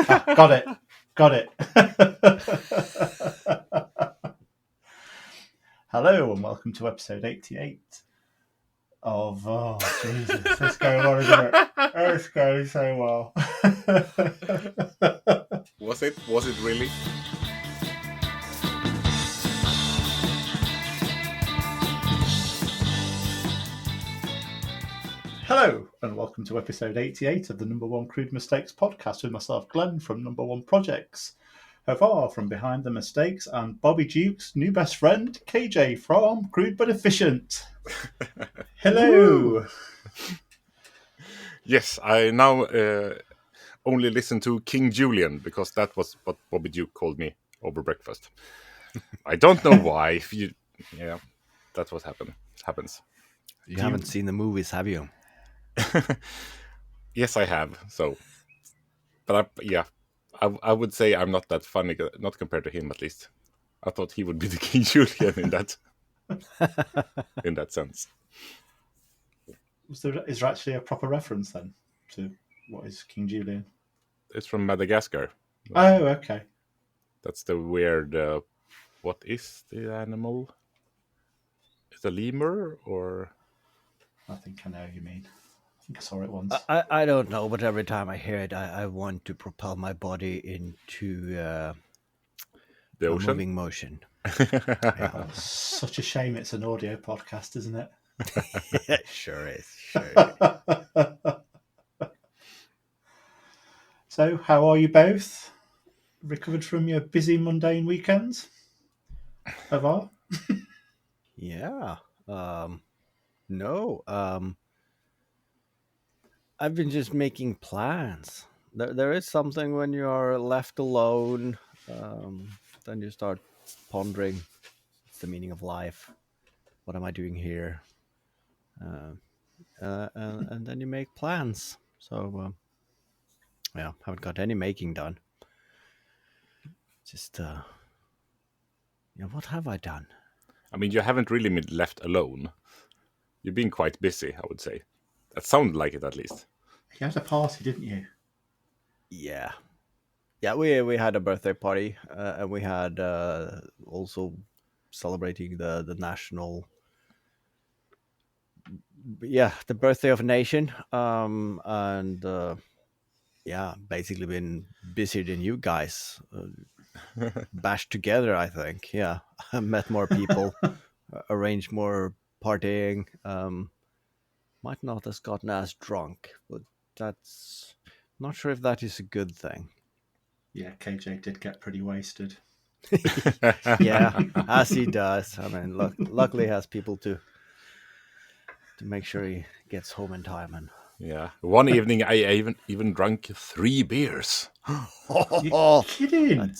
Got it. Hello and welcome to episode 88 of... Oh, Jesus. It's going well, isn't it? It's going so well. Was it really? Hello and welcome to episode 88 of the No.1 Crude Mistakes podcast with myself, Glenn, from No.1 Projects, Haavard from Behind the Mistakes, and Bobby Duke's new best friend, KJ from Crude But Efficient. Hello! Yes, I now only listen to King Julian because that was what Bobby Duke called me over breakfast. I don't know why. Yeah, that's what happens. You haven't seen the movies, have you? Yes, I have. So, but I would say I'm not that funny, not compared to him at least. I thought he would be the King Julian in that in that sense. Is there actually a proper reference then to what is King Julian? It's from Madagascar. Oh, okay. That's the weird. What is the animal? Is it a lemur or? I think I know what you mean. I think I saw it once. I don't know, but every time I hear it, I want to propel my body into The ocean? moving motion. Oh, such a shame it's an audio podcast, isn't it? It sure is. So, how are you both? Recovered from your busy, mundane weekends? Haavard? Yeah. No. I've been just making plans. There is something when you are left alone. Then you start pondering, what's the meaning of life? What am I doing here? And then you make plans. So, haven't got any making done. Just, what have I done? I mean, you haven't really been left alone. You've been quite busy, I would say. That sounded like it, at least. You had a party, didn't you? Yeah, we had a birthday party, and we had also celebrating the national, the birthday of a nation, and basically been busier than you guys, bashed together. I think, I met more people, arranged more partying. Might not have gotten as drunk, but that's not sure if that is a good thing. Yeah, KJ did get pretty wasted. Yeah, as he does. I mean, luckily he has people to make sure he gets home in time. And yeah, one evening I even drank 3 beers. You're kidding?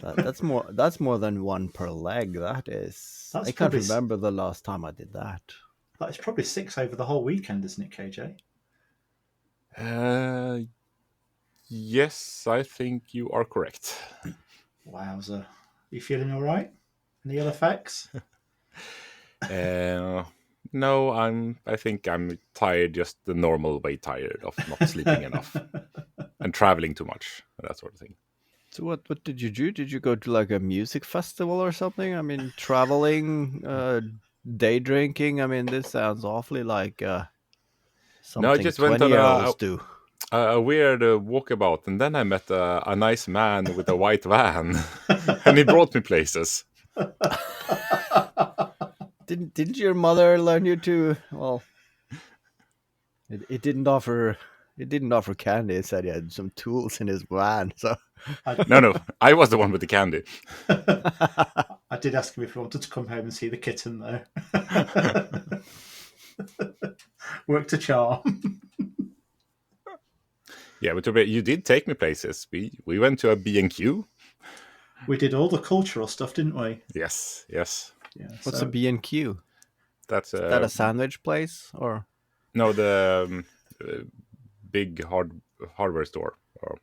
That's more than one per leg. That is. I can't remember the last time I did that. That is probably 6 over the whole weekend, isn't it, KJ? Yes, I think you are correct. Wowza. You feeling all right? Any other facts? No, I think I'm tired, just the normal way tired of not sleeping enough and traveling too much, that sort of thing. So what did you do? Did you go to like a music festival or something? I mean, traveling, day drinking. I mean, this sounds awfully like something. No, I just went on 20-year-olds do. A weird walkabout, and then I met a nice man with a white van, and he brought me places. Didn't your mother learn you to? Well, it didn't offer. It didn't offer candy. It said he had some tools in his van. So no, I was the one with the candy. I did ask him if he wanted to come home and see the kitten, though. Worked a charm. Yeah, but you did take me places. We went to a B&Q. We did all the cultural stuff, didn't we? Yes. Yeah. What's a B&Q? That's Is that a sandwich place or? No, the big hardware store or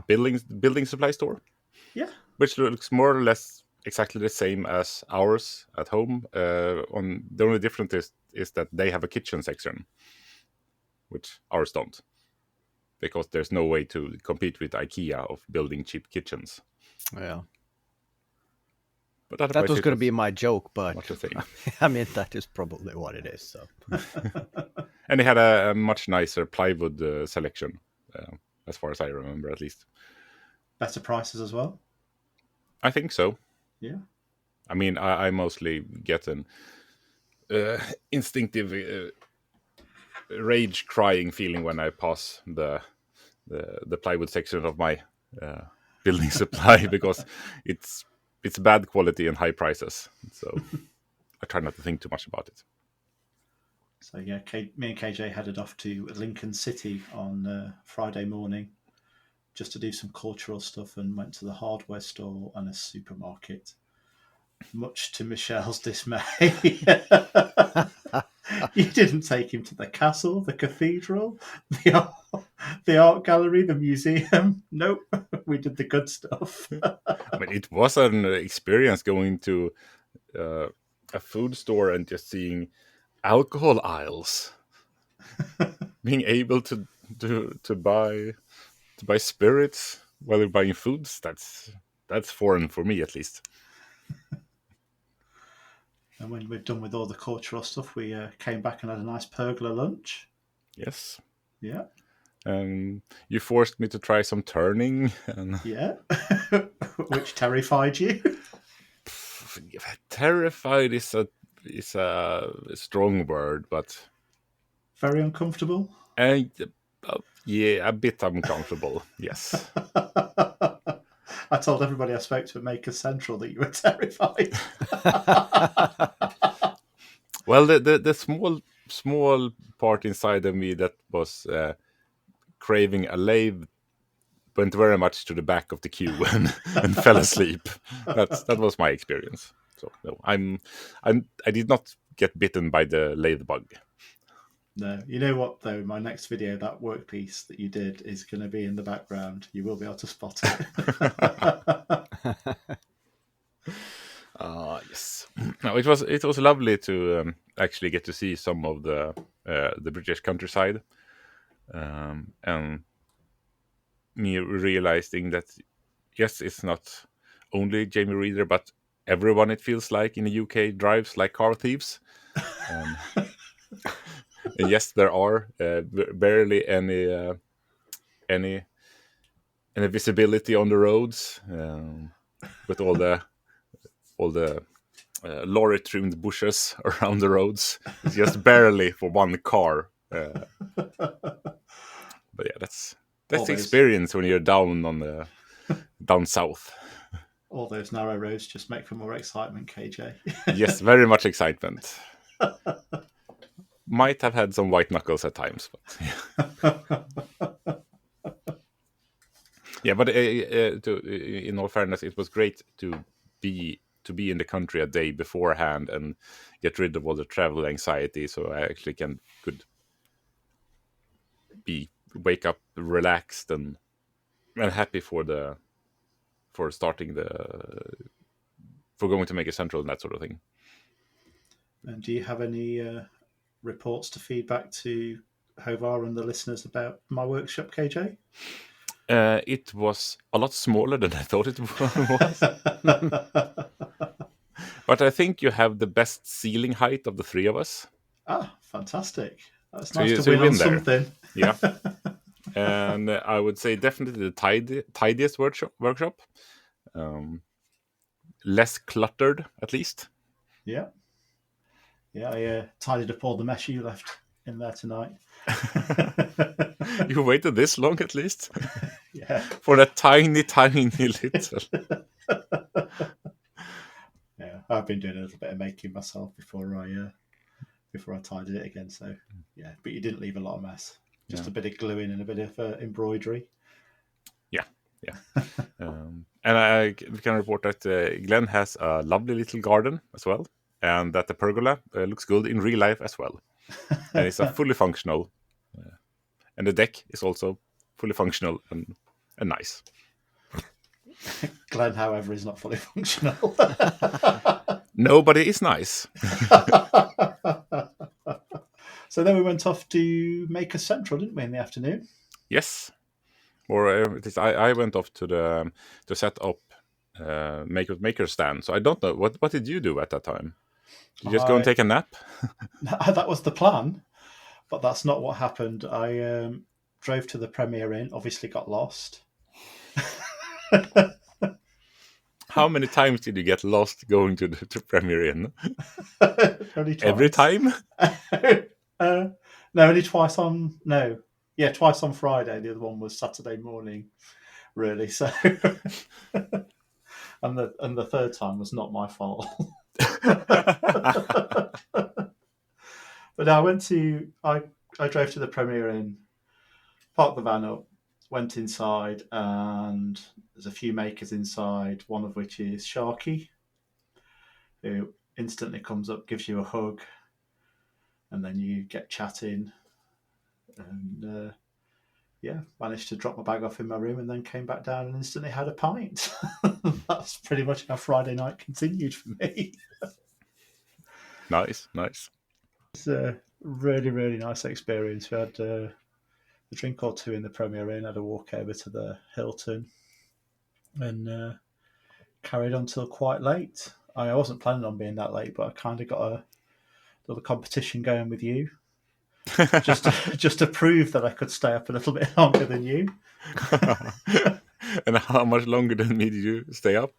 building supply store. Yeah, which looks more or less exactly the same as ours at home. The only difference is that they have a kitchen section, which ours don't. because there's no way to compete with IKEA of building cheap kitchens. Yeah. But That otherwise was it going to be my joke, but much the same. I mean, that is probably what it is. So. And they had a much nicer plywood selection, as far as I remember, at least. Better prices as well. I think so. Yeah. I mean, I mostly get an instinctive rage-crying feeling when I pass the plywood section of my building supply because it's bad quality and high prices. So I try not to think too much about it. So yeah, me and KJ headed off to Lincoln City on Friday morning just to do some cultural stuff and went to the hardware store and a supermarket, much to Michelle's dismay. You didn't take him to the castle, the cathedral, the art gallery, the museum. Nope, we did the good stuff. I mean, it was an experience going to a food store and just seeing alcohol aisles, being able to buy spirits while you're buying foods. That's foreign for me, at least. And when we're done with all the cultural stuff, we came back and had a nice pergola lunch. Yes. Yeah. You forced me to try some turning. And yeah. Which terrified you. Terrified is a strong word, but very uncomfortable. Yeah, a bit uncomfortable. Yes. I told everybody I spoke to at Maker Central that you were terrified. Well, the small part inside of me that was craving a lathe went very much to the back of the queue and fell asleep. That was my experience. So no, I did not get bitten by the lathe bug. No, you know what though? My next video, that workpiece that you did, is going to be in the background. You will be able to spot it. Yes. No, it was lovely to actually get to see some of the British countryside, and me realizing that yes, it's not only Jamie Reader, but everyone, it feels like, in the UK drives like car thieves. And yes, there are barely any visibility on the roads, with all the lorry-trimmed bushes around the roads. It's just barely for one car. But yeah, that's the experience when you're down south. All those narrow roads just make for more excitement, KJ. Yes, very much excitement. Might have had some white knuckles at times, but yeah. But in all fairness, it was great to be in the country a day beforehand and get rid of all the travel anxiety, so I actually could wake up relaxed and happy for going to Maker Central and that sort of thing. And do you have any reports to feedback to Haavard and the listeners about my workshop, KJ? It was a lot smaller than I thought it was. But I think you have the best ceiling height of the three of us. Ah, fantastic. That's nice to win on something. Yeah. And I would say definitely the tidiest workshop. Less cluttered, at least. Yeah. Yeah, I tidied up all the mesh you left in there tonight. You waited this long, at least? Yeah. For that tiny little. Yeah, I've been doing a little bit of making myself before I tidied it again. So yeah, but you didn't leave a lot of mess. Just a bit of gluing and a bit of embroidery. Yeah. And I can report that Glenn has a lovely little garden as well, and that the pergola looks good in real life as well. And it's a fully functional, and the deck is also fully functional and nice. Glenn, however, is not fully functional. Nobody is nice. So then we went off to Maker Central, didn't we, in the afternoon? Yes. Or I went off to set up maker stand. So I don't know what did you do at that time? Did you just go and take a nap? That was the plan, but that's not what happened. I drove to the Premier Inn, obviously got lost. How many times did you get lost going to the Premier Inn? Only twice. Every time? No, only twice on... No. Yeah, twice on Friday. The other one was Saturday morning, really. So, and the third time was not my fault. But I drove to the Premier Inn, parked the van up, went inside, and there's a few makers inside, one of which is Sharkey, who instantly comes up, gives you a hug, and then you get chatting, and managed to drop my bag off in my room and then came back down and instantly had a pint. That's pretty much how Friday night continued for me. Nice. It's a really, really nice experience. We had a drink or two in the Premier Inn, had a walk over to the Hilton, and carried on till quite late. I wasn't planning on being that late, but I kind of got a little competition going with you, just to prove that I could stay up a little bit longer than you. And how much longer than me did you stay up?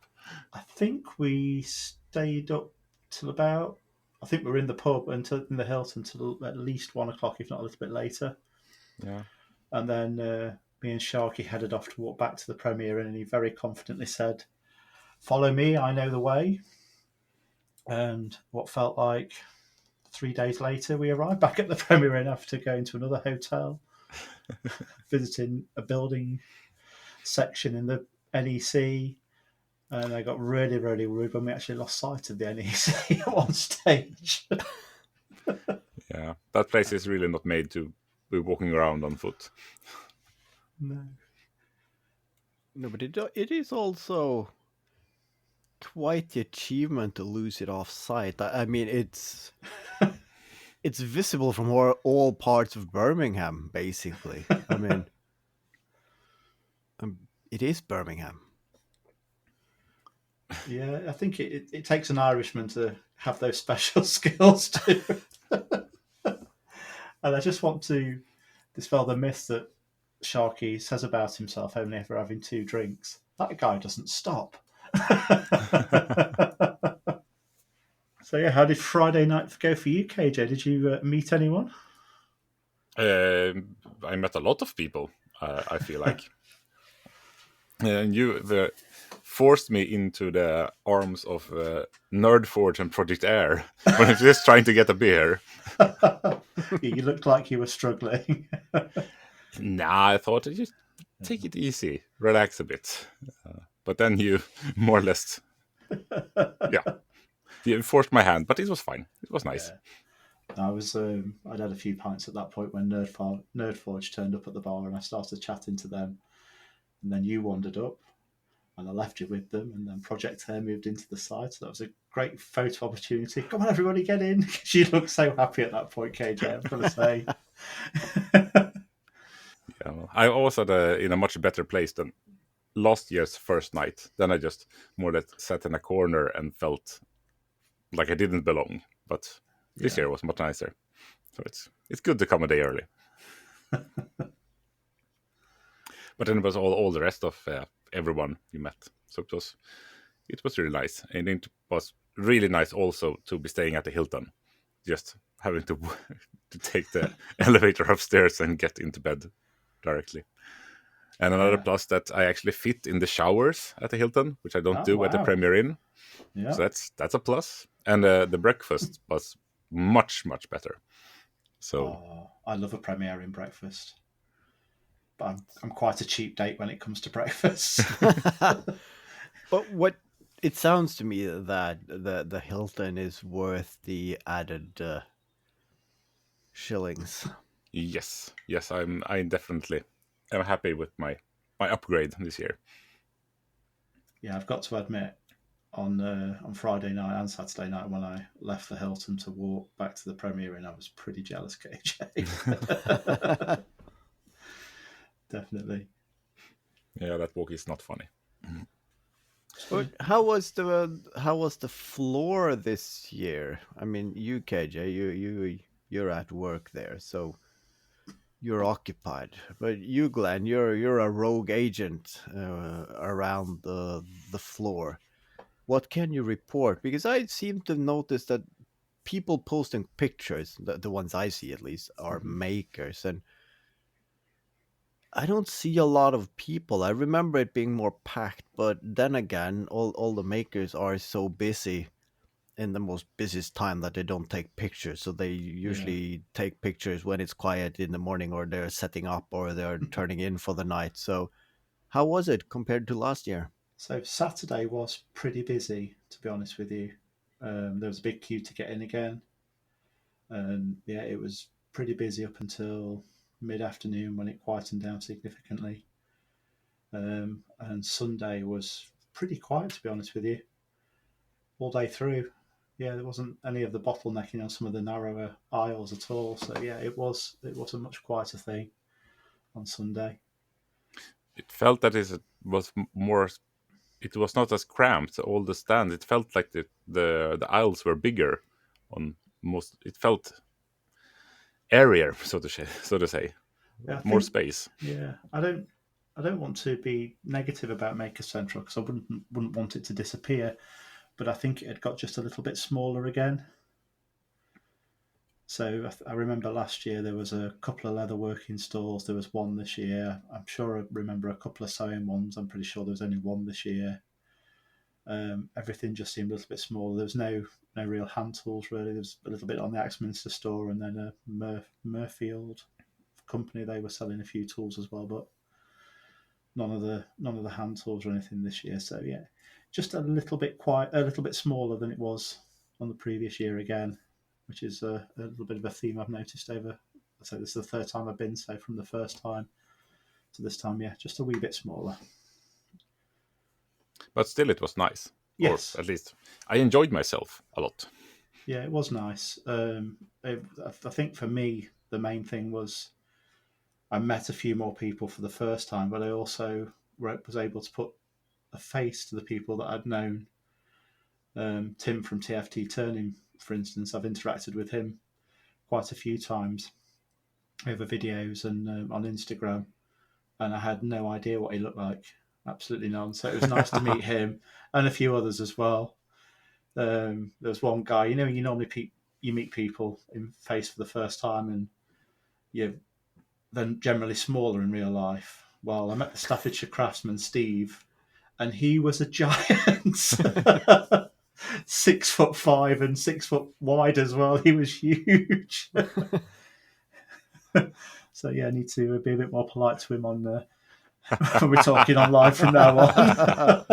I think we stayed up till about... I think we were in the pub in the Hilton until at least 1 o'clock, if not a little bit later. Yeah. And then me and Sharky headed off to walk back to the Premier Inn, and he very confidently said, "Follow me, I know the way." And what felt like 3 days later, we arrived back at the Premier Inn after going to another hotel, visiting a building section in the NEC. And I got really, really worried when we actually lost sight of the NEC at one stage. Yeah, that place is really not made to be walking around on foot. No, but it is also quite the achievement to lose it off sight. I mean, it's visible from all parts of Birmingham, basically. I mean, it is Birmingham. Yeah, I think it takes an Irishman to have those special skills too. And I just want to dispel the myth that Sharky says about himself only ever having 2 drinks. That guy doesn't stop. So yeah, how did Friday night go for you, KJ? Did you meet anyone? I met a lot of people, I feel like. And you forced me into the arms of Nerdforge and Project Air when I was just trying to get a beer. You looked like you were struggling. Nah, I thought just take it easy, relax a bit. But then you more or less, you forced my hand, but it was fine. It was nice. Yeah. I'd had a few pints at that point when Nerdforge turned up at the bar, and I started chatting to them. And then you wandered up, and I left you with them, and then Project Hair moved into the side. So that was a great photo opportunity. Come on, everybody, get in. She looked so happy at that point, KJ, I'm going to say. Yeah, well, I was in a much better place than last year's first night. Then I just more or less sat in a corner and felt like I didn't belong. But this year was much nicer. So it's good to come a day early. But then it was all the rest of everyone you met. So it was really nice. And it was really nice also to be staying at the Hilton. Just having to take the elevator upstairs and get into bed directly. And another plus that I actually fit in the showers at the Hilton, which I don't do at the Premier Inn. Yeah. So that's a plus. And the breakfast was much, much better. So I love a Premier Inn breakfast. But I'm quite a cheap date when it comes to breakfast. But what it sounds to me that the Hilton is worth the added shillings. Yes, I definitely am happy with my upgrade this year. Yeah, I've got to admit, on Friday night and Saturday night when I left the Hilton to walk back to the Premier Inn, I was pretty jealous, KJ. definitely. Yeah, that walk is not funny. But how was the floor this year? I mean, you KJ, you're at work there, so you're occupied. But you, Glenn, you're a rogue agent around the floor. What can you report? Because I seem to notice that people posting pictures, the ones I see at least, are makers, and I don't see a lot of people. I remember it being more packed, but then again, all the makers are so busy in the most busiest time that they don't take pictures. So they usually take pictures when it's quiet in the morning, or they're setting up, or they're turning in for the night. So how was it compared to last year? So Saturday was pretty busy, to be honest with you. There was a big queue to get in again. And yeah, it was pretty busy up until mid-afternoon when it quietened down significantly. And Sunday was pretty quiet, to be honest with you, all day through. Yeah, there wasn't any of the bottlenecking on some of the narrower aisles at all. So yeah, it was a much quieter thing on Sunday. It felt that it was more. It was not as cramped. All the stands. It felt like the aisles were bigger. On most, it felt airier, so to say. Yeah, More space. Yeah, I don't want to be negative about Maker Central because I wouldn't want it to disappear, but I think it had got just a little bit smaller again. So I remember last year there was a couple of leatherworking stores. There was one this year. I'm sure I remember a couple of sewing ones. I'm pretty sure there was only one this year. Everything just seemed a little bit smaller. There was no real hand tools really. There was a little bit on the Axminster store, and then a Murfield company. They were selling a few tools as well, but none of the hand tools or anything this year. So yeah, just a little bit a little bit smaller than it was on the previous year again, which is a little bit of a theme I've noticed over. So this is the third time I've been. So from the first time to this time, yeah, just a wee bit smaller. But still, it was nice. Yes, or at least I enjoyed myself a lot. Yeah, it was nice. I think for me, the main thing was I met a few more people for the first time, but I also was able to put a face to the people that I'd known. Tim from TFT Turning, for instance, I've interacted with him quite a few times over videos and on Instagram, and I had no idea what he looked like. Absolutely none. So it was nice to meet him and a few others as well. There was one guy, you normally you meet people in face for the first time, and you're then generally smaller in real life. Well, I met the Staffordshire craftsman Steve, and he was a giant, 6'5" and 6 foot wide as well. He was huge. So yeah, I need to be a bit more polite to him on when we're talking online from now on.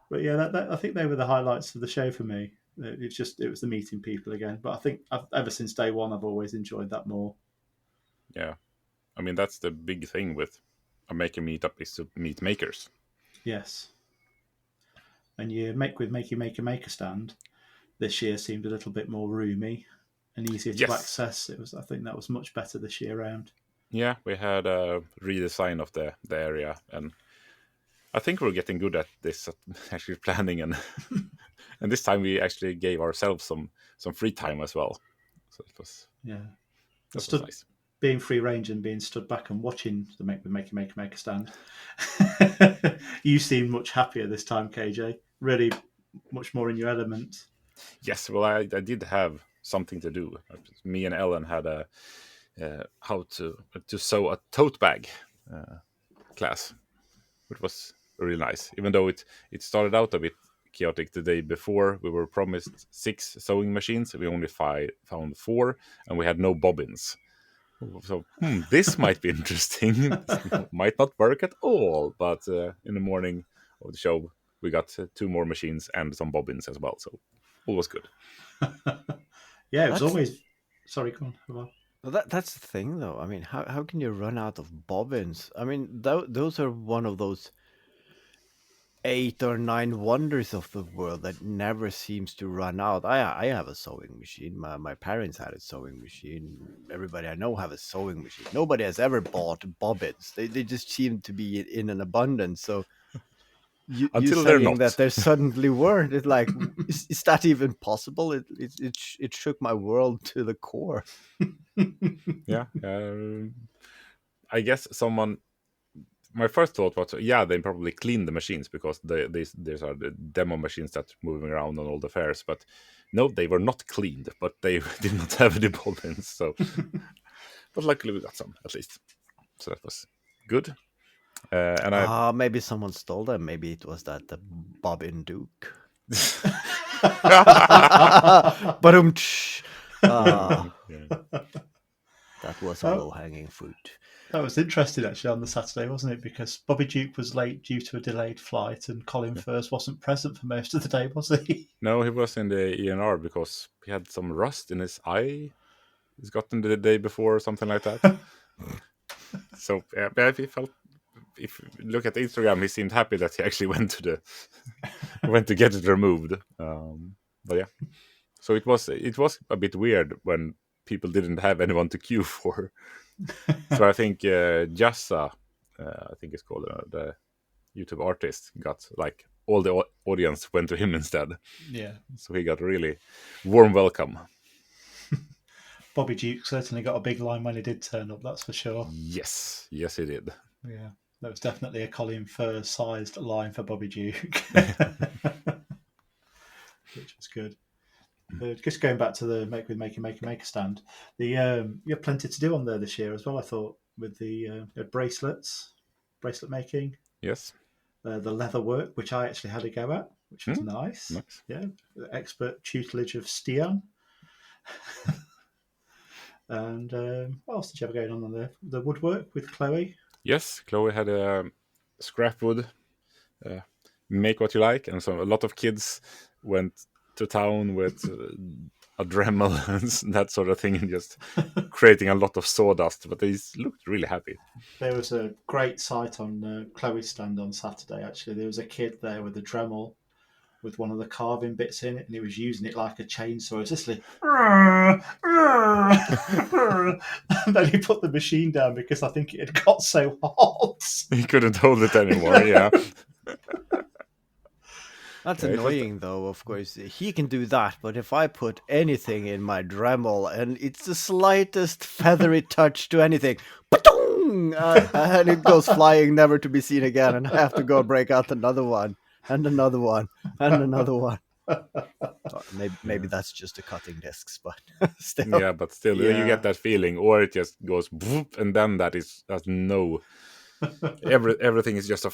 But yeah, I think they were the highlights of the show for me. It was the meeting people again. But I think ever since day one, I've always enjoyed that more. Yeah, I mean that's the big thing with a maker meetup is to meet makers. Yes, and you make your maker stand. This year seemed a little bit more roomy and easier to access. I think that was much better this year round. Yeah, we had a redesign of the area, and I think we're getting good at this, actually planning, and and this time we actually gave ourselves some free time as well. So it was that was nice. Being free range and being stood back and watching the maker stand. You seem much happier this time, KJ. Really, much more in your element. Yes, well, I did have something to do. Me and Ellen had a how to sew a tote bag class, which was really nice. Even though it started out a bit chaotic the day before, we were promised 6 sewing machines. We only found 4, and we had no bobbins. So this might be interesting. Might not work at all, but in the morning of the show, we got 2 more machines and some bobbins as well. So all was good. Yeah, it was always. Sorry, go on. Well, that's the thing, though. I mean, how can you run out of bobbins? I mean, those are one of those 8 or 9 wonders of the world that never seems to run out. I have a sewing machine. My parents had a sewing machine. Everybody I know have a sewing machine. Nobody has ever bought bobbins. They just seem to be in an abundance. So you Until they're saying not. that there suddenly weren't, it's like, is that even possible? It shook my world to the core. Yeah. I guess my first thought was, they probably cleaned the machines because these are the demo machines that's moving around on all the fairs. But no, they were not cleaned, but they did not have any bobbins. So, but luckily we got some at least. So that was good. And Maybe someone stole them. Maybe it was the Bobbin Duke. But that was a low-hanging fruit. That was interesting, actually, on the Saturday, wasn't it? Because Bobby Duke was late due to a delayed flight, and Colin Furze wasn't present for most of the day, was he? No, he was in the ENR because he had some rust in his eye. He's gotten the day before or something like that. So he felt. If you look at Instagram, he seemed happy that he actually went to get it removed. But yeah, so it was a bit weird when people didn't have anyone to queue for. So I think Jazza, I think it's called the YouTube artist, got like all the audience went to him instead. Yeah. So he got a really warm welcome. Bobby Duke certainly got a big line when he did turn up, that's for sure. Yes, he did. Yeah, that was definitely a Colin Furze-sized line for Bobby Duke. Which was good. Just going back to the Make with Maker stand, you have plenty to do on there this year as well, I thought, with the bracelet making. Yes. The leather work, which I actually had a go at, which was nice. Yeah, the expert tutelage of Stian. And what else did you have going on there? The woodwork with Chloe. Yes, Chloe had a Scrapwood, make what you like, and so a lot of kids went to town with a Dremel and that sort of thing, and just creating a lot of sawdust. But they looked really happy. There was a great sight on Chloe's stand on Saturday. Actually, there was a kid there with a Dremel with one of the carving bits in it, and he was using it like a chainsaw. It's just like, and then he put the machine down because I think it had got so hot. He couldn't hold it anymore. Yeah. That's annoying, though, of course. He can do that, but if I put anything in my Dremel and it's the slightest feathery touch to anything, and it goes flying, never to be seen again, and I have to go break out another one, and another one, and another one. Maybe that's just the cutting discs, but still. Yeah, but still, you get that feeling, or it just goes, and then that's no. Everything is just a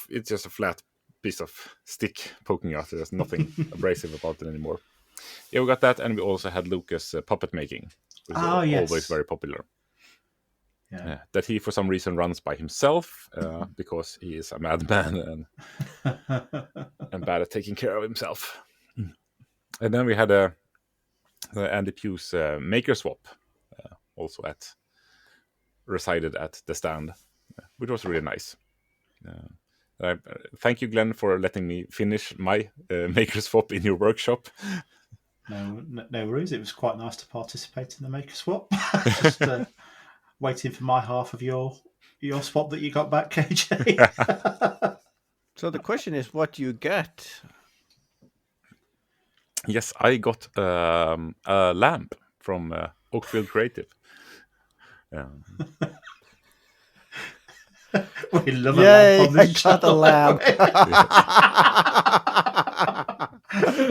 flat piece of stick poking out. There's nothing abrasive about it anymore. Yeah, we got that, and we also had Lucas puppet making, which is always very popular. Yeah. That he, for some reason, runs by himself because he is a madman and bad at taking care of himself. And then we had Andy Pugh's maker swap, also resided at the stand, which was really nice. Thank you, Glenn, for letting me finish my maker swap in your workshop. No worries. It was quite nice to participate in the maker swap. Just waiting for my half of your swap that you got back, KJ. So the question is, what do you get? Yes, I got a lamp from Oakfields Creative. We love a lamp on this I got a lamp.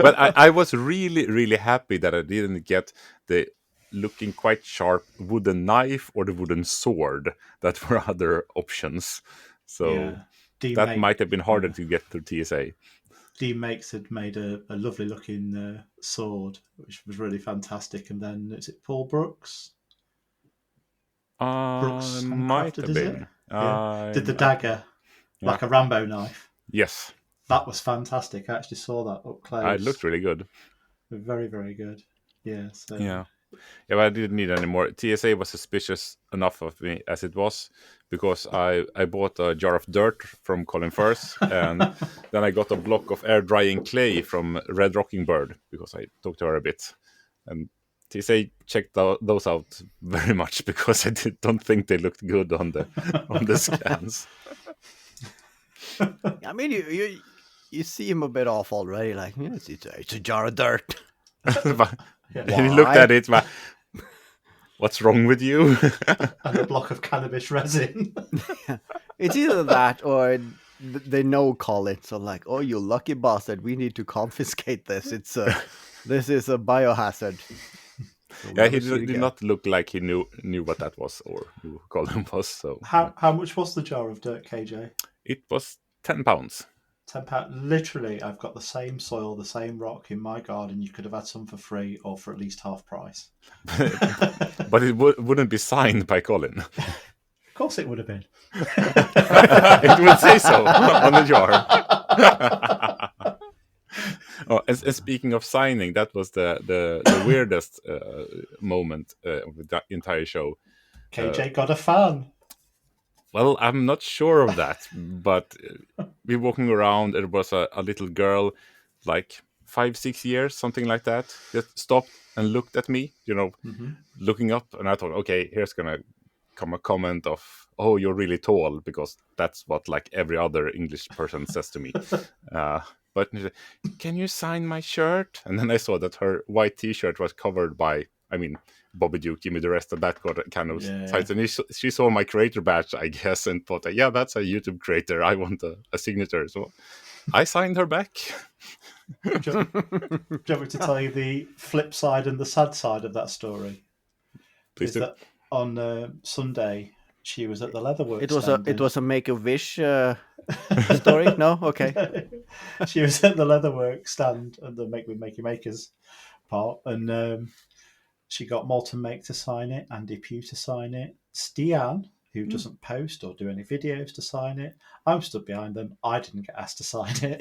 But I was really, really happy that I didn't get the looking quite sharp wooden knife or the wooden sword that were other options. So that might have been harder to get through TSA. D-Makes had made a lovely looking sword, which was really fantastic. And then, is it Paul Brooks? Brooks might have been. Did the dagger, like a Rambo knife. Yes. That was fantastic. I actually saw that up close. It looked really good. Very, very good. Yeah. So, yeah. Yeah, but I didn't need any more. TSA was suspicious enough of me as it was, because I bought a jar of dirt from Colin Furze, and then I got a block of air drying clay from Red Rocking Bird, because I talked to her a bit. And TSA checked those out very much, because I don't think they looked good on the scans. I mean, you see him a bit off already. Like, it's a jar of dirt. But he looked at it, but what's wrong with you? And a block of cannabis resin. It's either that or they know Colin. So like, oh, you lucky bastard, we need to confiscate this. This is a biohazard. So Yeah, he did not look like he knew what that was, or who Colin was. So How much was the jar of dirt, KJ? it was £10. £10. Literally, I've got the same soil, the same rock in my garden. You could have had some for free or for at least half price. But it wouldn't be signed by Colin. Of course it would have been. It would say so on the jar. Oh, and speaking of signing, that was the weirdest moment of the entire show. KJ got a fan. Well, I'm not sure of that, but we're walking around. There was a little girl, like 5-6 years, something like that, just stopped and looked at me, looking up. And I thought, okay, here's gonna come a comment of, "Oh, you're really tall," because that's what like every other English person says to me. But she said, "Can you sign my shirt?" And then I saw that her white T-shirt was covered by, Bobby Duke, give me the rest of that kind of size. And she saw my creator badge, I guess, and thought, yeah, that's a YouTube creator. I want a signature. So I signed her back. Do you want me to tell you the flip side and the sad side of that story? Please do. That on Sunday, she was at the Leatherworks. It was a Make-A-Wish story? No? Okay. She was at the Leatherworks stand and the Make Makers part, and she got Molten Make to sign it, Andy Pugh to sign it, Stian, who doesn't post or do any videos, to sign it. I'm stood behind them. I didn't get asked to sign it.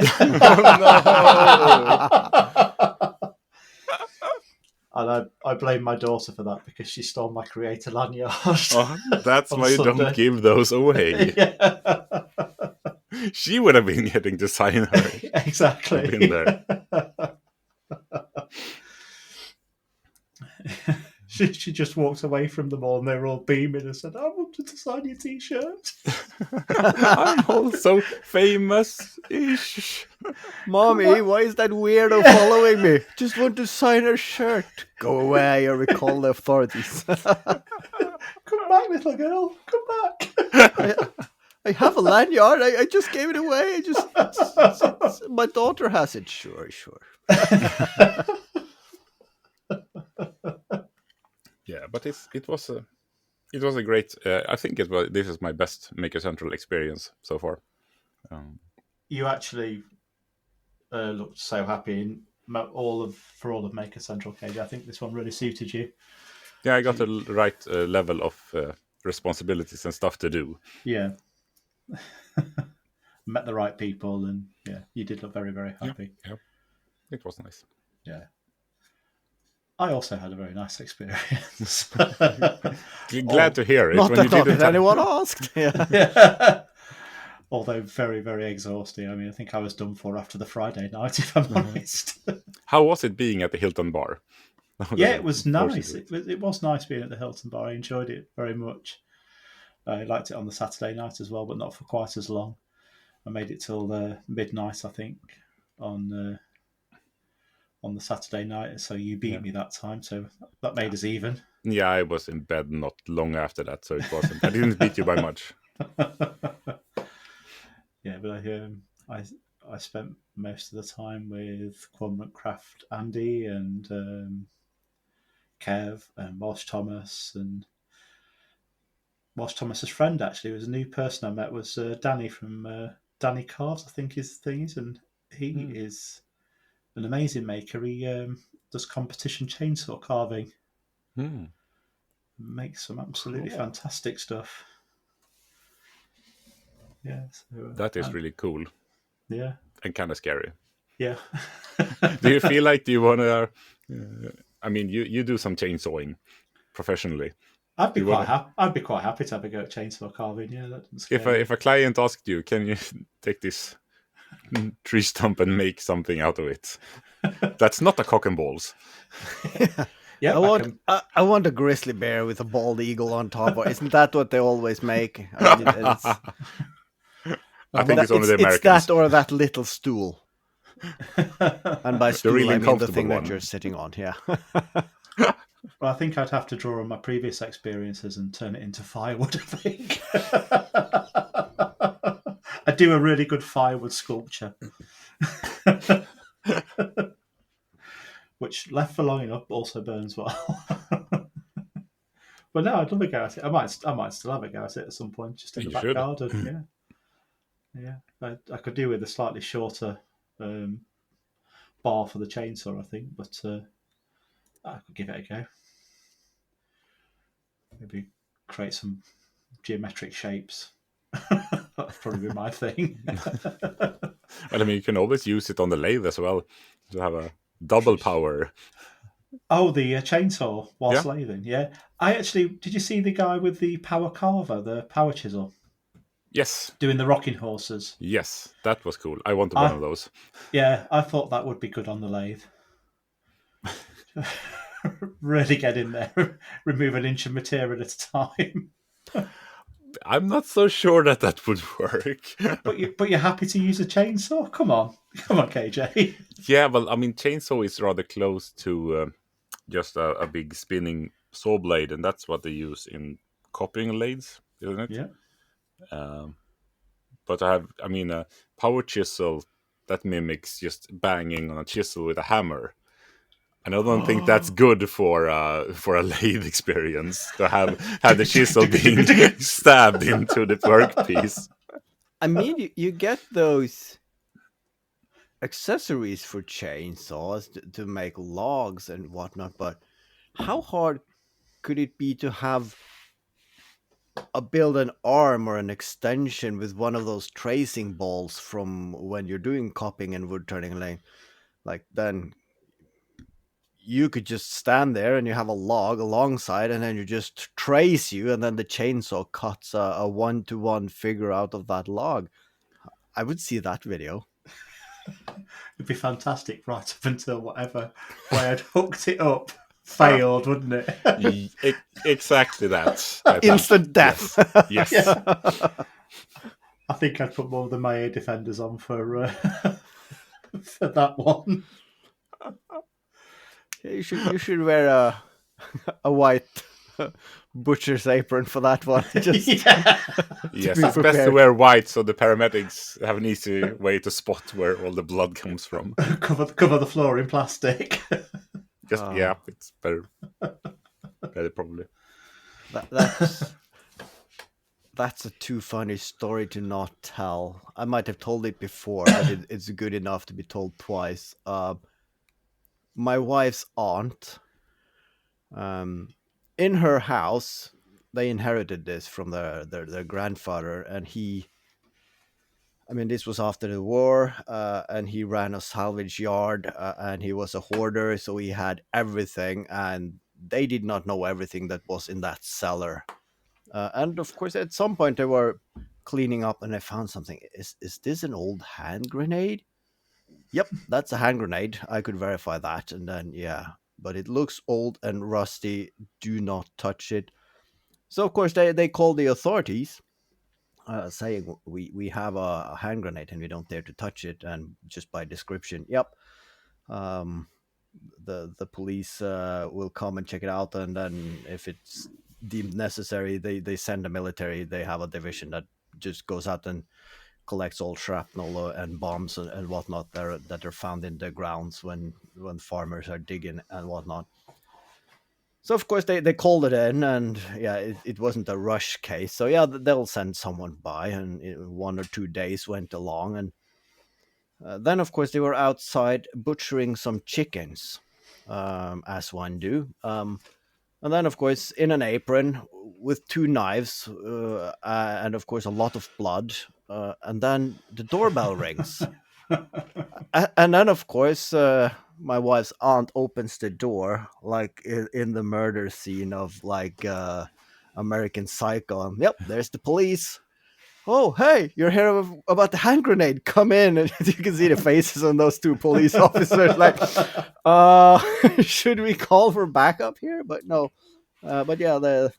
And I blame my daughter for that, because she stole my creator lanyard. That's why you don't give those away. Yeah. She would have been getting to sign her. Exactly. Been there. She just walked away from them all, and they were all beaming and said, "I wanted to sign your T-shirt." I'm also famous-ish. Mommy, why is that weirdo following me? Just want to sign her shirt. Go away or we call the authorities. Come back, little girl. Come back. I have a lanyard. I just gave it away. My daughter has it. Sure. Yeah, but it was a great. I think this is my best Maker Central experience so far. You actually looked so happy in all of Maker Central, KJ. I think this one really suited you. Yeah, I got the right level of responsibilities and stuff to do. Yeah. Met the right people, and yeah, you did look very, very happy. Yeah. It was nice. Yeah. I also had a very nice experience. Glad to hear it. Not that anyone asked. Yeah. Although very, very exhausting. I mean, I think I was done for after the Friday night, if I'm honest. How was it being at the Hilton Bar? Yeah, it was nice. It was nice being at the Hilton Bar. I enjoyed it very much. I liked it on the Saturday night as well, but not for quite as long. I made it till midnight, I think, on the Saturday night. So you beat me that time, so that made us even. Yeah, I was in bed not long after that, so it wasn't. I didn't beat you by much. Yeah, but I spent most of the time with Cormorant Craft Andy and Kev and Welsh Thomas, and Welsh Thomas's friend actually was a new person I met, was Danny from Danny Carves, I think his thing is, and he is an amazing maker. He does competition chainsaw carving. Makes some absolutely fantastic stuff. Yeah, so, that is really cool. Yeah, and kind of scary. Yeah. Do you feel like you want to I mean, you do some chainsawing professionally. I'd be quite happy to have a go at chainsaw carving. Yeah, that doesn't scare me. If a client asked you, can you take this tree stump and make something out of it? That's not a cock and balls. Yeah, I want a grizzly bear with a bald eagle on top. Isn't that what they always make? I mean, I think it's only the Americans. It's that or that little stool. And by stool, really I mean the thing one. that you're sitting on. Yeah. Well, I think I'd have to draw on my previous experiences and turn it into firewood, I think. I do a really good firewood sculpture. Which, left for long enough, also burns well. But no, I'd love a go at it. I might still have a go at it at some point, just in the back garden. Yeah. I could do with a slightly shorter bar for the chainsaw, I think, but I could give it a go. Maybe create some geometric shapes. That'd probably be my thing. Well, I mean, you can always use it on the lathe as well to have a double power. Oh, the chainsaw whilst lathing. Yeah, did you see the guy with the power carver, the power chisel? Yes. Doing the rocking horses. Yes, that was cool. I wanted one of those. Yeah, I thought that would be good on the lathe. Really get in there, remove an inch of material at a time. I'm not so sure that would work. But you're happy to use a chainsaw? Come on, KJ. Yeah, well, I mean, chainsaw is rather close to just a big spinning saw blade, and that's what they use in copying lathes, isn't it? Yeah. But a power chisel that mimics just banging on a chisel with a hammer. And I don't think that's good for a lathe experience to have the chisel being stabbed into the workpiece. I mean, you get those accessories for chainsaws to make logs and whatnot, but how hard could it be to have build an arm or an extension with one of those tracing balls from when you're doing copying and wood turning lathe? Like, then you could just stand there and you have a log alongside, and then you just trace and then the chainsaw cuts a 1-to-1 figure out of that log. I would see that video. It'd be fantastic right up until whatever way I'd hooked it up failed, wouldn't it? Exactly that. Instant death. Yes. Yeah. I think I'd put more of the Maya defenders on for that one. You should wear a white butcher's apron for that one. Yes, it's best to wear white so the paramedics have an easy way to spot where all the blood comes from. Cover the floor in plastic. Yeah, it's better probably. That's a too funny story to not tell. I might have told it before, but it's good enough to be told twice. My wife's aunt, in her house, they inherited this from their grandfather, and this was after the war, and he ran a salvage yard, and he was a hoarder, so he had everything, and they did not know everything that was in that cellar. And of course, at some point, they were cleaning up, and they found something. Is this an old hand grenade? Yep, that's a hand grenade. I could verify that. And then, but it looks old and rusty. Do not touch it. So, of course, they called the authorities, saying we have a hand grenade and we don't dare to touch it. And just by description, the police will come and check it out. And then if it's deemed necessary, they send the military. They have a division that just goes out and collects all shrapnel and bombs and whatnot that are found in the grounds when farmers are digging and whatnot. So of course they called it in, and it wasn't a rush case. So they'll send someone by, and 1 or 2 days went along, and then of course they were outside butchering some chickens, as one do. And then, of course, in an apron with 2 knives, and of course a lot of blood. And then the doorbell rings. And then, of course, my wife's aunt opens the door like in the murder scene of like American Psycho. And, yep, there's the police. Oh, hey, you're here about the hand grenade. Come in. And you can see the faces on those two police officers. Like, should we call for backup here? But no. But yeah,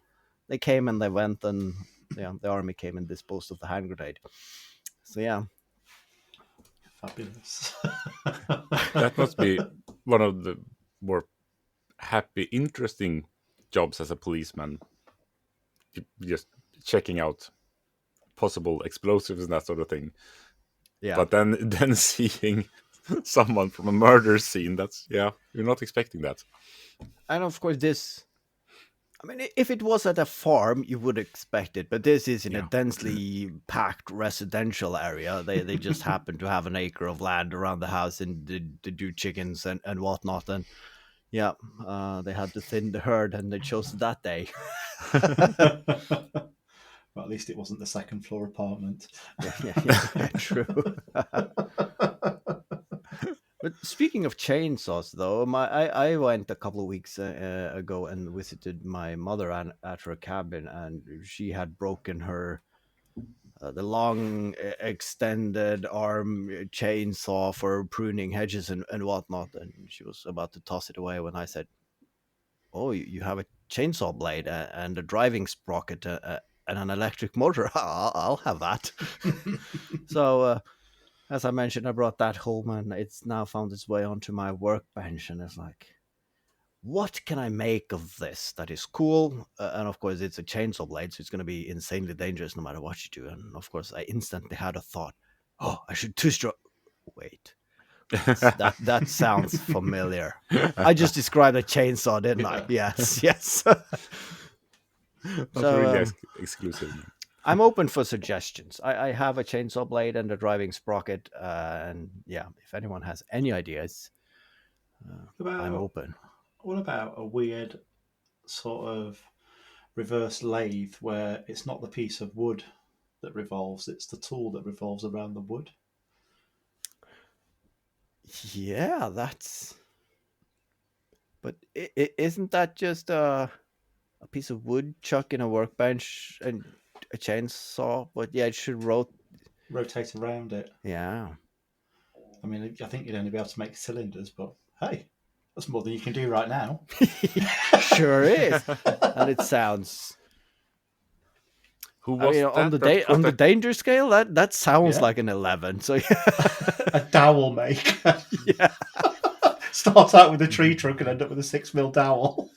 they came and they went, and yeah, the army came and disposed of the hand grenade. So yeah. Fabulous. That must be one of the more happy, interesting jobs as a policeman. Just checking out possible explosives and that sort of thing. Yeah. But then seeing someone from a murder scene, that's, you're not expecting that. And of course this, I mean, if it was at a farm, you would expect it, but this is in a densely packed residential area. They just happen to have an acre of land around the house and they do chickens and whatnot. And yeah, they had to thin the herd and they chose that day. Well, at least it wasn't the second floor apartment. Yeah, true. But speaking of chainsaws, though, I went a couple of weeks ago and visited my mother at her cabin, and she had broken her the long extended arm chainsaw for pruning hedges and whatnot, and she was about to toss it away when I said, "Oh, you have a chainsaw blade and a driving sprocket and an electric motor. I'll have that." So. As I mentioned, I brought that home and it's now found its way onto my workbench. And it's like, what can I make of this that is cool? And of course, it's a chainsaw blade, so it's going to be insanely dangerous no matter what you do. And of course, I instantly had a thought, oh, I should two-stroke. Wait, that sounds familiar. I just described a chainsaw, didn't I? Yes. That's So, really exclusive. I'm open for suggestions. I have a chainsaw blade and a driving sprocket, and yeah, if anyone has any ideas, I'm open. What about a weird sort of reverse lathe where it's not the piece of wood that revolves, it's the tool that revolves around the wood? Yeah, that's... But isn't that just a piece of wood chuck in a workbench and a chainsaw? But yeah, it should rotate around it. Yeah. I mean, I think you'd only be able to make cylinders, but hey, that's more than you can do right now. Sure is. And it sounds... Who was on the danger scale, that sounds like an 11. So yeah. A dowel maker. Yeah. Start out with a tree trunk and end up with a 6mm dowel.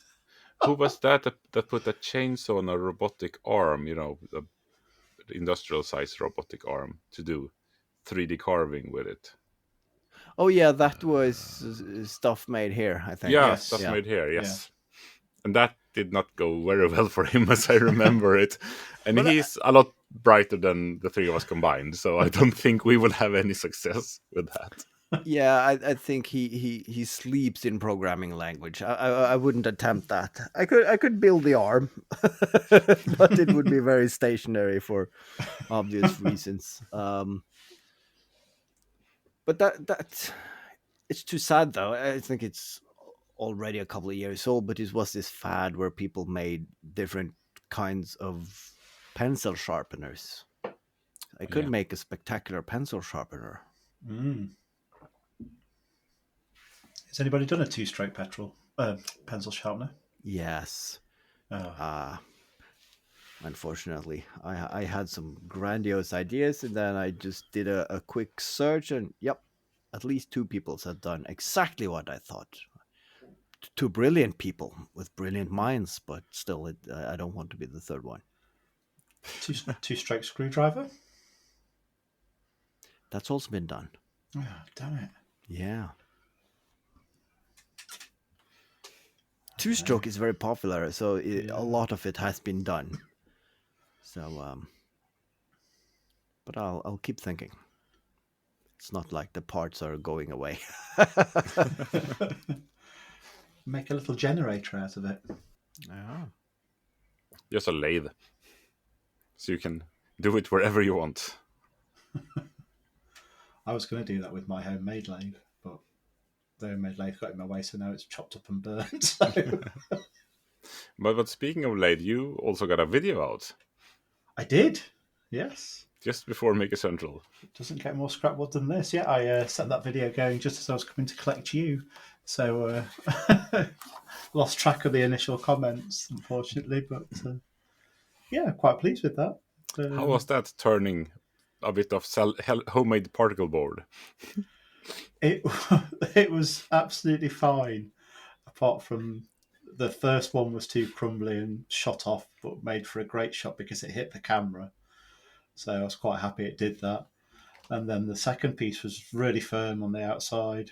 Who was that put a chainsaw on a robotic arm? The industrial size robotic arm to do 3D carving with it. Oh yeah, that was stuff made here, I think. Yeah, stuff made here. Yes, and that did not go very well for him, as I remember it. And he's a lot brighter than the three of us combined, so I don't think we will have any success with that. Yeah, I think he sleeps in programming language. I wouldn't attempt that. I could build the arm, but it would be very stationary for obvious reasons. But that it's too sad though. I think it's already a couple of years old, but it was this fad where people made different kinds of pencil sharpeners. I could make a spectacular pencil sharpener. Has anybody done a two-stroke pencil sharpener? Yes. Unfortunately, I had some grandiose ideas, and then I just did a quick search, and at least two people had done exactly what I thought. Two brilliant people with brilliant minds, but still, I don't want to be the third one. Two-stroke screwdriver? That's also been done. Oh, damn it. Yeah. Two-stroke is very popular, so a lot of it has been done. So, but I'll keep thinking. It's not like the parts are going away. Make a little generator out of it. Yeah. Just a lathe. So you can do it wherever you want. I was going to do that with my homemade lathe, but the homemade lathe got in my way, so now it's chopped up and burnt. So. But speaking of lathe, you also got a video out. I did, yes. Just before Maker Central. It doesn't get more Scrapwood than this. Yeah, I set that video going just as I was coming to collect you. So lost track of the initial comments, unfortunately. But yeah, quite pleased with that. How was that turning a bit of homemade particle board? It was absolutely fine, apart from the first one was too crumbly and shot off, but made for a great shot because it hit the camera. So I was quite happy it did that. And then the second piece was really firm on the outside.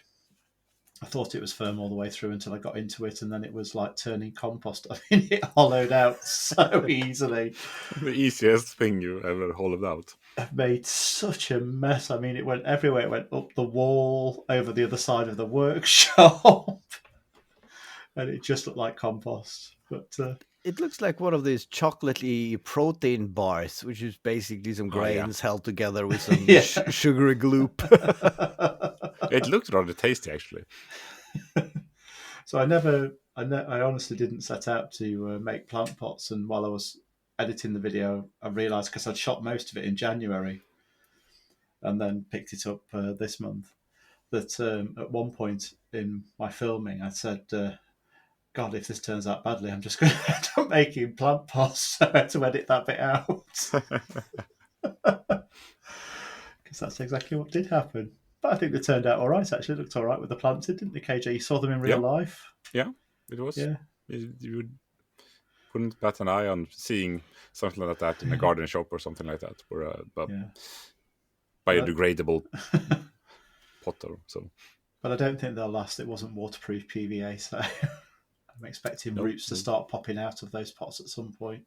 I thought it was firm all the way through until I got into it, and then it was like turning compost. I mean, it hollowed out so easily. The easiest thing you ever hollowed out. I've made such a mess. I mean, it went everywhere. It went up the wall, over the other side of the workshop, and it just looked like compost. But it looks like one of these chocolatey protein bars, which is basically some grains held together with some sugary gloop. It looked rather tasty, actually. So I honestly didn't set out to make plant pots. And while I was editing the video, I realised, because I'd shot most of it in January and then picked it up this month, that at one point in my filming, I said, God, if this turns out badly, I'm just going to end up making plant pots. So I had to edit that bit out. Because that's exactly what did happen. But I think they turned out all right, actually. It looked all right with the plants, didn't they, KJ? You saw them in real life? Yeah, it was. Yeah. You wouldn't bat an eye on seeing something like that in a garden shop or something like that, or a biodegradable pot or so. But I don't think they'll last. It wasn't waterproof PVA, so I'm expecting roots to start popping out of those pots at some point,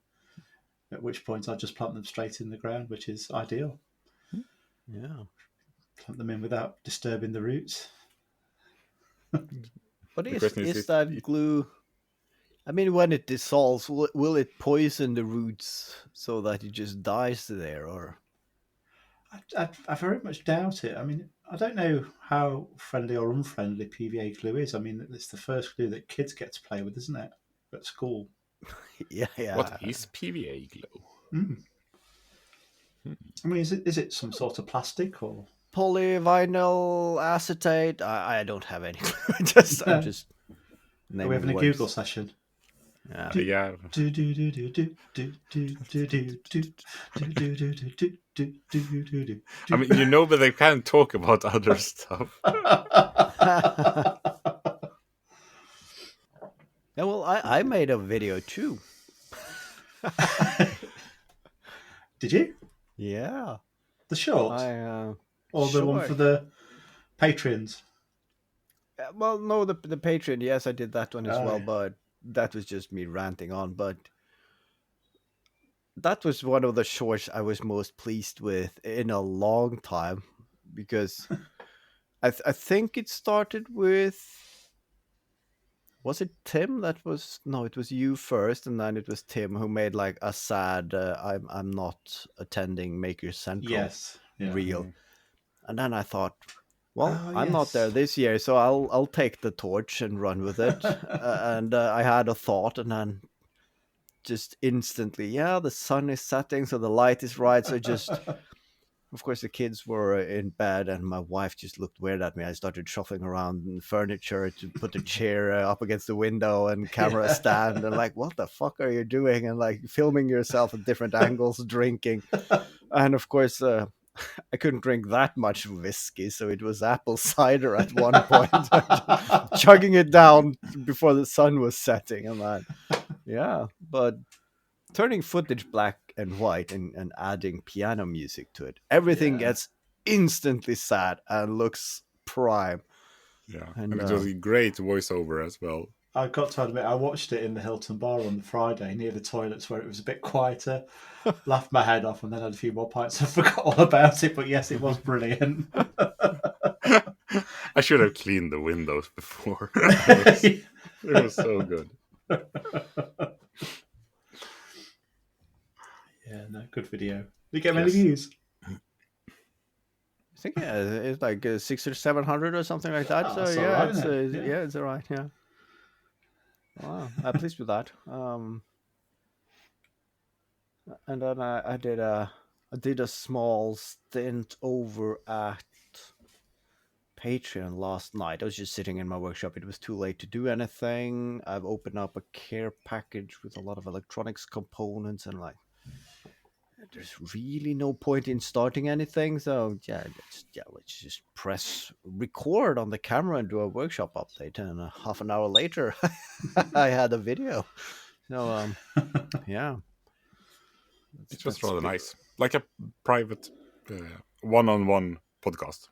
at which point I'll just plant them straight in the ground, which is ideal. Yeah. Plant them in without disturbing the roots. But is that glue... I mean, when it dissolves, will it poison the roots so that it just dies there, or...? I very much doubt it. I mean, I don't know how friendly or unfriendly PVA glue is. I mean, it's the first glue that kids get to play with, isn't it? At school. Yeah. What is PVA glue? I mean, is it some sort of plastic or... Polyvinyl acetate? I don't have any clue. I'm just... Are we having a Google session? Yeah. I mean, but they can't talk about other stuff. Yeah, well, I made a video too. Did you? Yeah. The short? Or the one for the Patreons? Well, no, the Patreon. Yes, I did that one as well, but that was just me ranting on. But that was one of the shorts I was most pleased with in a long time, because I think it started with... Was it Tim that was... No, it was you first, and then it was Tim who made like a sad I'm not attending Maker Central reel. And then I thought, well, I'm not there this year, so I'll take the torch and run with it. And I had a thought, and then just instantly, the sun is setting, so the light is right. So just... Of course, the kids were in bed, and my wife just looked weird at me. I started shuffling around in furniture to put a chair up against the window and camera stand, and like, what the fuck are you doing? And like filming yourself at different angles, drinking. And of course, I couldn't drink that much whiskey, so it was apple cider at one point, chugging it down before the sun was setting. And that, but turning footage black and white and adding piano music to it, everything gets instantly sad and looks prime. Yeah, and it was a great voiceover as well. I've got to admit, I watched it in the Hilton Bar on the Friday near the toilets where it was a bit quieter. Laughed my head off and then had a few more pints and forgot all about it. But yes, it was brilliant. I should have cleaned the windows before. It was so good. Yeah, no, good video. Did you get many views? think it's like 600 or 700 or something like that. Oh, So that's all yeah, right, it's isn't it? Yeah. it's all right. Yeah. Wow, I'm pleased with that. And then I did a small stint over at Patreon last night. I was just sitting in my workshop. It was too late to do anything. I've opened up a care package with a lot of electronics components, and like, there's really no point in starting anything. So let's just press record on the camera and do a workshop update. And half an hour later, I had a video. So yeah, It's just rather nice, like a private one-on-one podcast.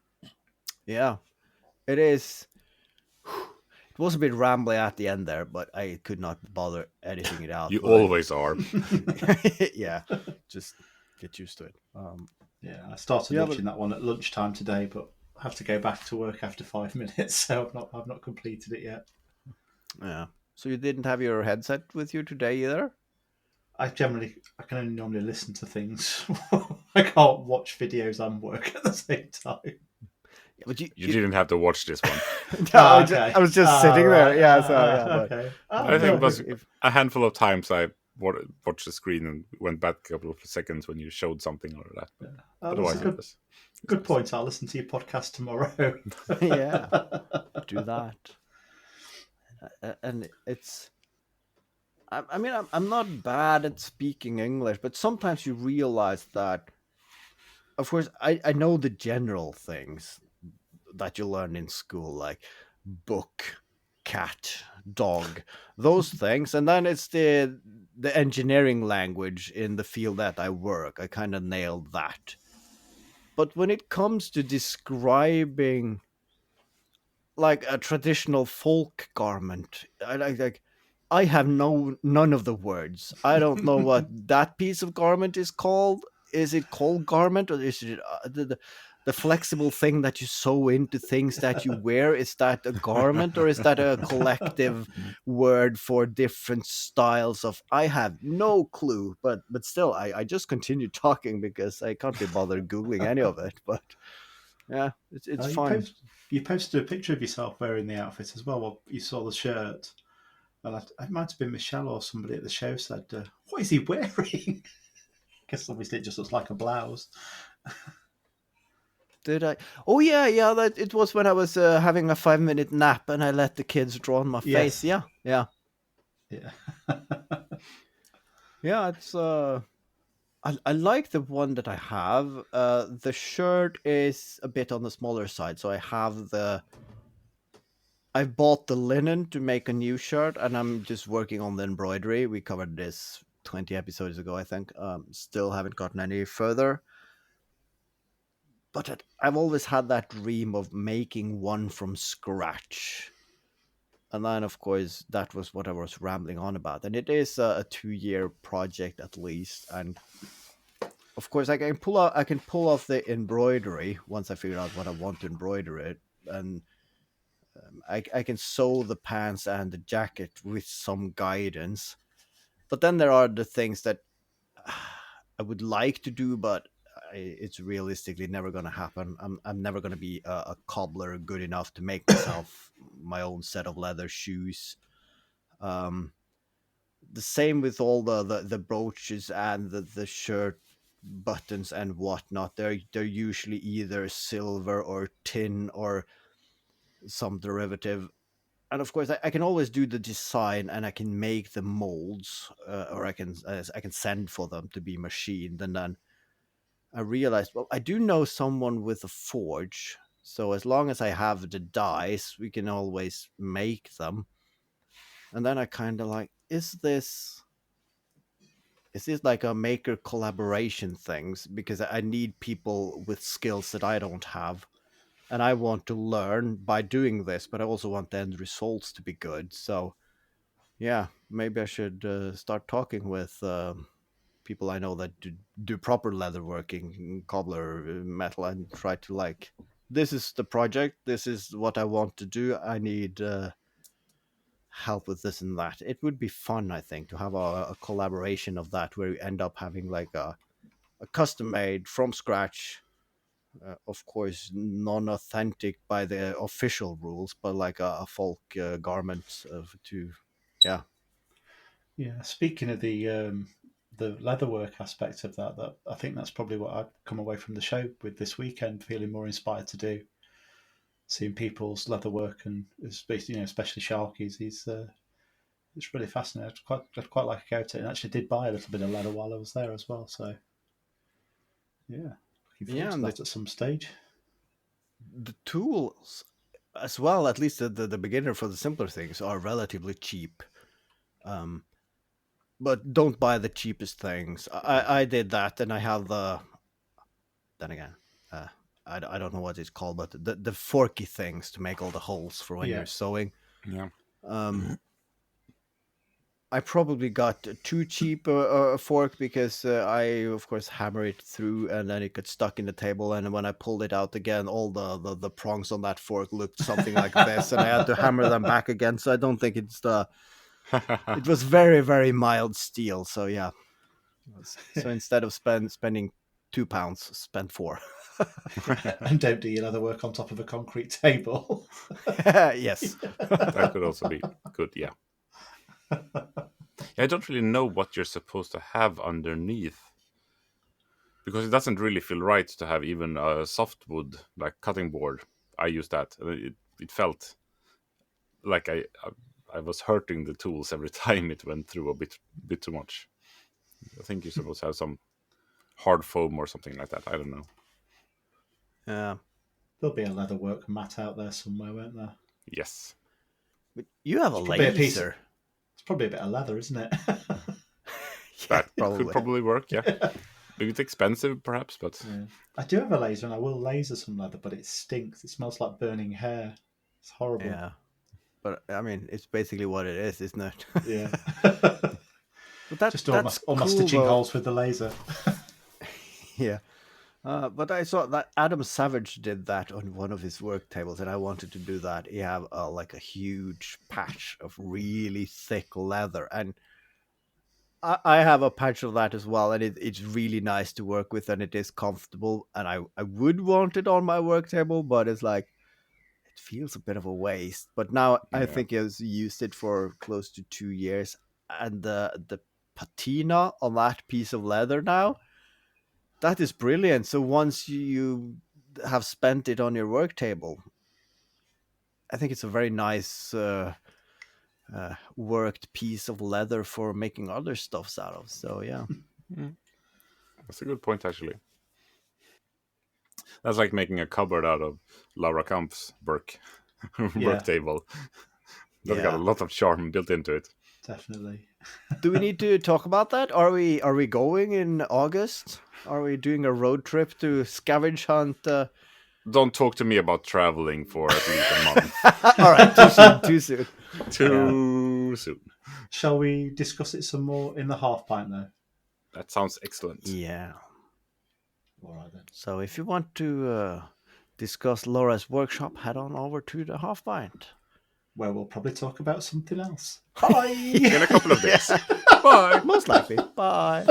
Yeah, it is. It was a bit rambly at the end there, but I could not bother editing it out. You always are. Yeah, just get used to it. Yeah, I started watching that one at lunchtime today, but I have to go back to work after 5 minutes, so I've not completed it yet. Yeah. So you didn't have your headset with you today either? I can only normally listen to things. I can't watch videos and work at the same time. Yeah, but you didn't have to watch this one. No, okay. I was just sitting there. Right. Yeah, so yeah. But, Okay. I think it was a handful of times I watched the screen and went back a couple of seconds when you showed something or that. But otherwise, it was good point. I'll listen to your podcast tomorrow. Yeah, do that. And it's. I mean, I'm not bad at speaking English, but sometimes you realize that. Of course, I know the general things that you learn in school, like book, cat, dog, those things, and then it's the engineering language in the field that I work. I kind of nailed that. But when it comes to describing like a traditional folk garment, I have none of the words. I don't know what that piece of garment is called. Is it called garment, or is it the flexible thing that you sew into things that you wear? Is that a garment, or is that a collective word for different styles of? I have no clue, but still, I just continue talking because I can't be bothered googling any of it. But yeah, it's fun. You posted a picture of yourself wearing the outfit as well. Well, you saw the shirt. Well, it might have been Michelle or somebody at the show said, "What is he wearing?" I guess obviously it just looks like a blouse. Did I? Oh yeah. That it was when I was having a 5-minute nap and I let the kids draw on my face. Yeah. Yeah. Yeah. It's I like the one that I have. The shirt is a bit on the smaller side, so I bought the linen to make a new shirt, and I'm just working on the embroidery. We covered this 20 episodes ago, I think. Still haven't gotten any further. But I've always had that dream of making one from scratch. And then, of course, that was what I was rambling on about. And it is a 2-year project at least. And of course, I can pull off the embroidery once I figure out what I want to embroider it. And I can sew the pants and the jacket with some guidance. But then there are the things that I would like to do, but it's realistically never going to happen. I'm never going to be a cobbler good enough to make myself my own set of leather shoes. The same with all the brooches and the shirt buttons and whatnot. They're usually either silver or tin or some derivative. And of course, I can always do the design and I can make the molds, or I can send for them to be machined. And then I realized, well, I do know someone with a forge, so as long as I have the dies, we can always make them. And then I kind of like, is this like a maker collaboration things? Because I need people with skills that I don't have. And I want to learn by doing this, but I also want the end results to be good. So, yeah, maybe I should start talking with people I know that do proper leatherworking, cobbler metal, and try to like, this is the project. This is what I want to do. I need help with this and that. It would be fun, I think, to have a collaboration of that where you end up having like a custom made from scratch of course, non-authentic by the official rules, but like a folk garment yeah. Yeah, speaking of the leatherwork aspect of that I think that's probably what I've come away from the show with this weekend, feeling more inspired to do. Seeing people's leatherwork and especially Sharky's, it's really fascinating. I'd quite like to go to it, and actually did buy a little bit of leather while I was there as well. So yeah, looking forward to that at some stage. The tools as well, at least the beginner for the simpler things, are relatively cheap. But don't buy the cheapest things. I did that, and I have then again, I don't know what it's called, but the forky things to make all the holes for when you're sewing. Yeah. I probably got too cheap a fork because I, of course, hammer it through and then it got stuck in the table. And when I pulled it out again, all the prongs on that fork looked something like this, and I had to hammer them back again. So I don't think it's it was very, very mild steel. So yeah. So instead of spending £2, spend £4. And don't do your leather work on top of a concrete table. Yes. That could also be good, yeah. I don't really know what you're supposed to have underneath, because it doesn't really feel right to have even a softwood like cutting board. I use that. It felt like I was hurting the tools every time it went through a bit too much. I think you're supposed to have some hard foam or something like that. I don't know. Yeah. There'll be a leatherwork mat out there somewhere, won't there? Yes. But you have a Probably laser. It's probably a bit of leather, isn't it? That could probably work, yeah. A bit expensive, perhaps, but... Yeah. I do have a laser, and I will laser some leather, but it stinks. It smells like burning hair. It's horrible. Yeah. But, I mean, it's basically what it is, isn't it? Yeah. But Just that's all my cool, stitching though. holes with the laser. Yeah. But I saw that Adam Savage did that on one of his work tables, and I wanted to do that. He have like a huge patch of really thick leather, and I have a patch of that as well, and it's really nice to work with, and it is comfortable, and I would want it on my work table, but it's like, it feels a bit of a waste. But now I think I've used it for close to 2 years, and the patina on that piece of leather now, that is brilliant. So once you have spent it on your work table, I think it's a very nice worked piece of leather for making other stuffs out of. So yeah. That's a good point, actually. That's like making a cupboard out of Laura Kampf's work table. That's got a lot of charm built into it. Definitely. Do we need to talk about that? Are we going in August? Are we doing a road trip to scavenge hunt? Don't talk to me about traveling for at least a month. All right, too soon. Too soon. Shall we discuss it some more in the half pint, though? That sounds excellent. Yeah. All right, then. So if you want to discuss Laura's workshop, head on over to the half pint, where we'll probably talk about something else. Bye! In a couple of days. Bye! Most likely. Bye!